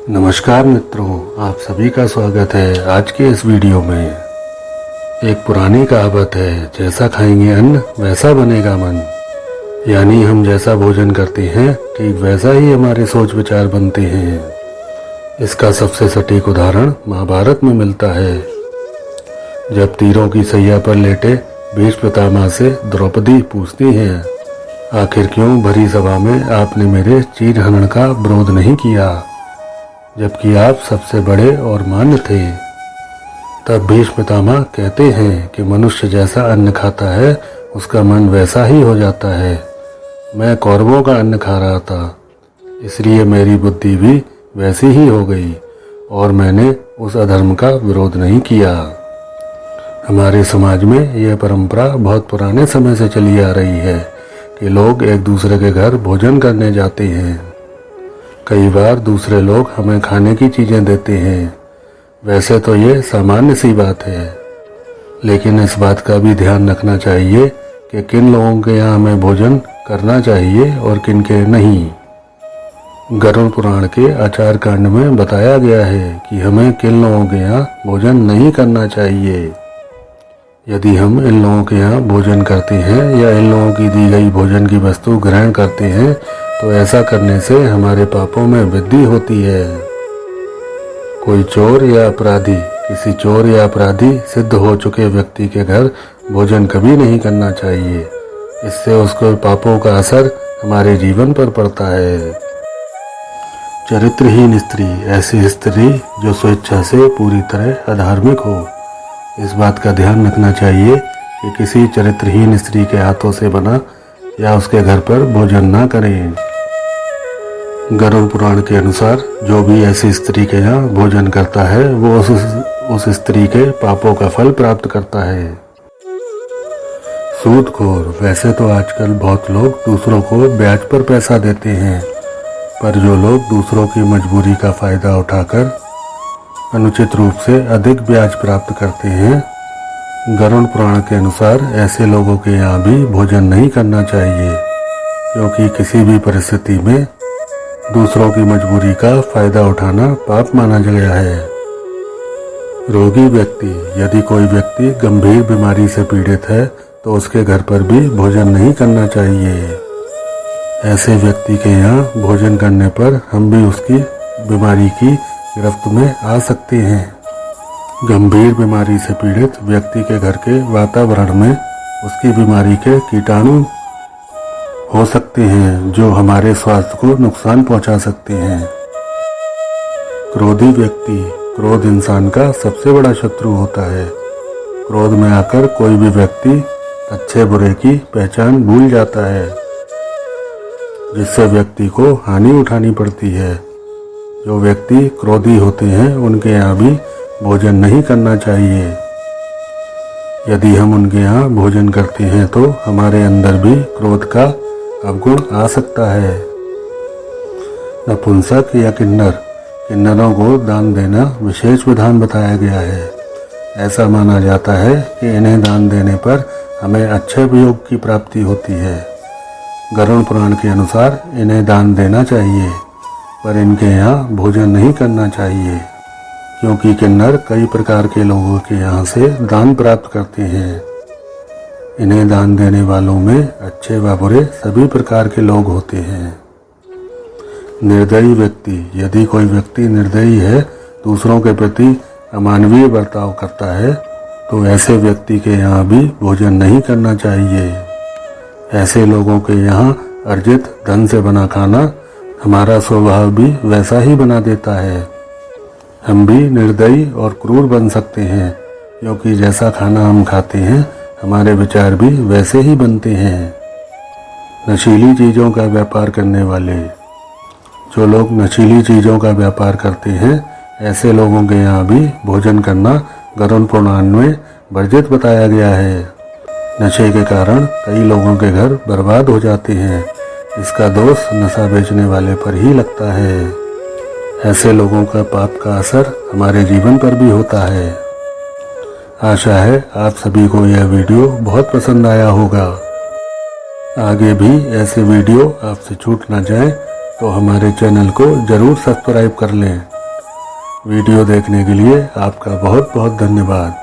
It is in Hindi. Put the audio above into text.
नमस्कार मित्रों, आप सभी का स्वागत है आज के इस वीडियो में। एक पुरानी कहावत है, जैसा खाएंगे अन्न वैसा बनेगा मन। यानी हम जैसा भोजन करते हैं ठीक वैसा ही हमारे सोच विचार बनते हैं। इसका सबसे सटीक उदाहरण महाभारत में मिलता है। जब तीरों की सैया पर लेटे भीष्म पितामह से द्रौपदी पूछती हैं, आखिर क्यों भरी सभा में आपने मेरे चीर हनन का विरोध नहीं किया, जबकि आप सबसे बड़े और मान्य थे। तब भीष्म पितामह कहते हैं कि मनुष्य जैसा अन्न खाता है उसका मन वैसा ही हो जाता है। मैं कौरवों का अन्न खा रहा था, इसलिए मेरी बुद्धि भी वैसी ही हो गई और मैंने उस अधर्म का विरोध नहीं किया। हमारे समाज में यह परंपरा बहुत पुराने समय से चली आ रही है कि लोग एक दूसरे के घर भोजन करने जाते हैं। कई बार दूसरे लोग हमें खाने की चीज़ें देते हैं। वैसे तो ये सामान्य सी बात है, लेकिन इस बात का भी ध्यान रखना चाहिए कि किन लोगों के यहाँ हमें भोजन करना चाहिए और किन के नहीं। गरुड़ पुराण के आचार कांड में बताया गया है कि हमें किन लोगों के यहाँ भोजन नहीं करना चाहिए। यदि हम इन लोगों के यहाँ भोजन करते हैं या इन लोगों की दी गई भोजन की वस्तु ग्रहण करते हैं तो ऐसा करने से हमारे पापों में वृद्धि होती है। कोई चोर या अपराधी किसी चोर या अपराधी सिद्ध हो चुके व्यक्ति के घर भोजन कभी नहीं करना चाहिए। इससे उसके पापों का असर हमारे जीवन पर पड़ता है। चरित्रहीन स्त्री ऐसी स्त्री जो स्वेच्छा से पूरी तरह अधार्मिक हो। इस बात का ध्यान रखना चाहिए कि किसी चरित्रहीन स्त्री के हाथों से बना या उसके घर पर भोजन ना करें। गरुड़ पुराण के अनुसार जो भी ऐसी स्त्री के यहाँ भोजन करता है वो उस स्त्री के पापों का फल प्राप्त करता है। सूदखोर वैसे तो आजकल बहुत लोग दूसरों को ब्याज पर पैसा देते हैं, पर जो लोग दूसरों की मजबूरी का फायदा उठाकर अनुचित रूप से अधिक ब्याज प्राप्त करते हैं, गरुड़ पुराण के अनुसार ऐसे लोगों के यहाँ भी भोजन नहीं करना चाहिए, क्योंकि किसी भी परिस्थिति में दूसरों की मजबूरी का फायदा उठाना पाप माना गया है। रोगी व्यक्ति यदि कोई व्यक्ति गंभीर बीमारी से पीड़ित है तो उसके घर पर भी भोजन नहीं करना चाहिए। ऐसे व्यक्ति के यहाँ भोजन करने पर हम भी उसकी बीमारी की गिरफ्त में आ सकते हैं। गंभीर बीमारी से पीड़ित व्यक्ति के घर के वातावरण में उसकी बीमारी के कीटाणु हो सकते हैं जो हमारे स्वास्थ्य को नुकसान पहुंचा सकते हैं। क्रोधी व्यक्ति क्रोध इंसान का सबसे बड़ा शत्रु होता है। क्रोध में आकर कोई भी व्यक्ति अच्छे बुरे की पहचान भूल जाता है, जिससे व्यक्ति को हानि उठानी पड़ती है। जो व्यक्ति क्रोधी होते हैं उनके यहाँ भी भोजन नहीं करना चाहिए। यदि हम उनके यहाँ भोजन करते हैं तो हमारे अंदर भी क्रोध का अवगुण आ सकता है। नपुंसक या किन्नरों को दान देना विशेष विधान बताया गया है। ऐसा माना जाता है कि इन्हें दान देने पर हमें अच्छे उपयोग की प्राप्ति होती है। गरुड़ पुराण के अनुसार इन्हें दान देना चाहिए, पर इनके यहाँ भोजन नहीं करना चाहिए, क्योंकि किन्नर कई प्रकार के लोगों के यहाँ से दान प्राप्त करते हैं। इन्हें दान देने वालों में अच्छे व बुरे सभी प्रकार के लोग होते हैं। निर्दयी व्यक्ति यदि कोई व्यक्ति निर्दयी है, दूसरों के प्रति अमानवीय बर्ताव करता है, तो ऐसे व्यक्ति के यहाँ भी भोजन नहीं करना चाहिए। ऐसे लोगों के यहाँ अर्जित धन से बना खाना हमारा स्वभाव भी वैसा ही बना देता है। हम भी निर्दयी और क्रूर बन सकते हैं, क्योंकि जैसा खाना हम खाते हैं हमारे विचार भी वैसे ही बनते हैं। नशीली चीज़ों का व्यापार करने वाले जो लोग नशीली चीज़ों का व्यापार करते हैं, ऐसे लोगों के यहाँ भी भोजन करना गरुड़ पुराण में वर्जित बताया गया है। नशे के कारण कई लोगों के घर बर्बाद हो जाते हैं। इसका दोष नशा बेचने वाले पर ही लगता है। ऐसे लोगों का पाप का असर हमारे जीवन पर भी होता है। आशा है आप सभी को यह वीडियो बहुत पसंद आया होगा। आगे भी ऐसे वीडियो आपसे छूट ना जाए तो हमारे चैनल को ज़रूर सब्सक्राइब कर लें। वीडियो देखने के लिए आपका बहुत बहुत धन्यवाद।